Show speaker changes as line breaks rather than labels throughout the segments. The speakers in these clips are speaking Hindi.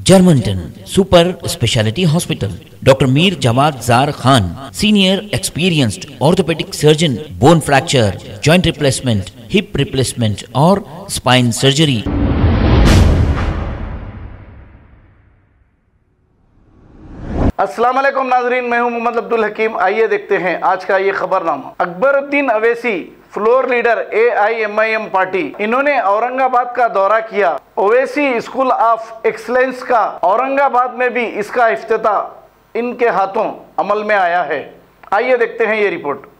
Germanton super speciality hospital, doctor Mir Jawad Jar Khan, senior experienced orthopaedic surgeon, bone fracture, joint replacement, hip replacement और स्पाइन सर्जरी।
अस्सलाम वालेकुम नाजरीन, मैं हूं मोहम्मद अब्दुल हकीम। आइए देखते हैं आज का ये खबरनामा। Akbaruddin Owaisi, floor leader AIMIM party, इन्होंने औरंगाबाद का दौरा किया। ओवैसी स्कूल ऑफ एक्सलेंस का औरंगाबाद में भी इसका इफ्तिताह इनके हाथों अमल में आया है। आइए देखते हैं ये रिपोर्ट।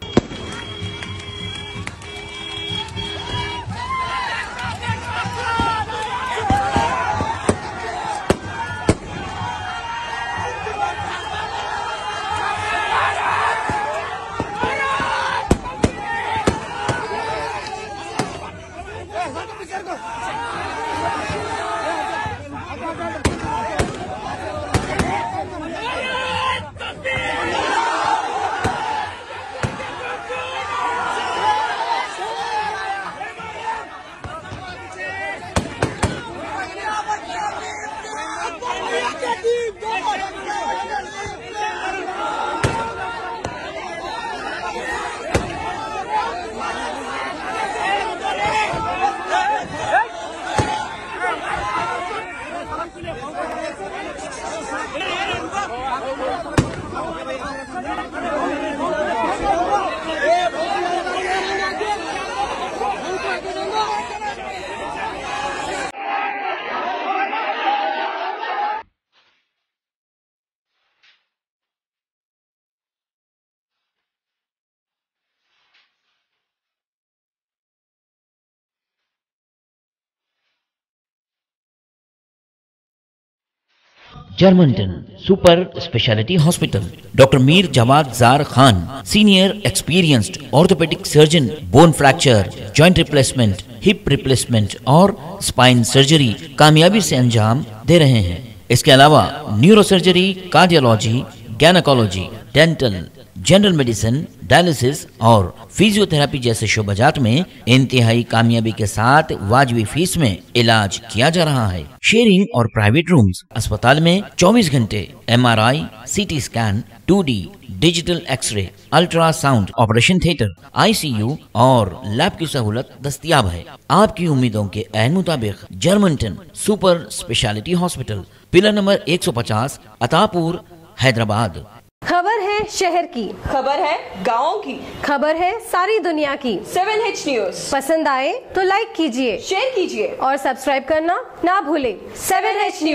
Germanten super speciality hospital, doctor Mir Jawad Jar Khan, senior experienced orthopaedic surgeon, bone fracture, joint replacement, hip replacement और स्पाइन सर्जरी कामयाबी से अंजाम दे रहे हैं। इसके अलावा neuro surgery, cardiology, gynaecology, dental, general medicine, dialysis और फिजियोथेरेपी जैसे शोबाजात में इंतहाई कामयाबी के साथ वाजबी फीस में इलाज किया जा रहा है। शेयरिंग और प्राइवेट रूम्स, अस्पताल में 24 घंटे MRI, CT scan, 2D digital x ray, ultrasound, operation theatre, ICU और लैब की सहूलत दस्तयाब है। आपकी उम्मीदों के ऐन मुताबिक Germanten super speciality hospital, pillar number 150, Attapur, Hyderabad.
खबर है शहर की,
खबर है गाँव की,
खबर है सारी दुनिया की।
7H न्यूज
पसंद आए तो लाइक कीजिए,
शेयर कीजिए
और सब्सक्राइब करना ना भूलें।
7H news.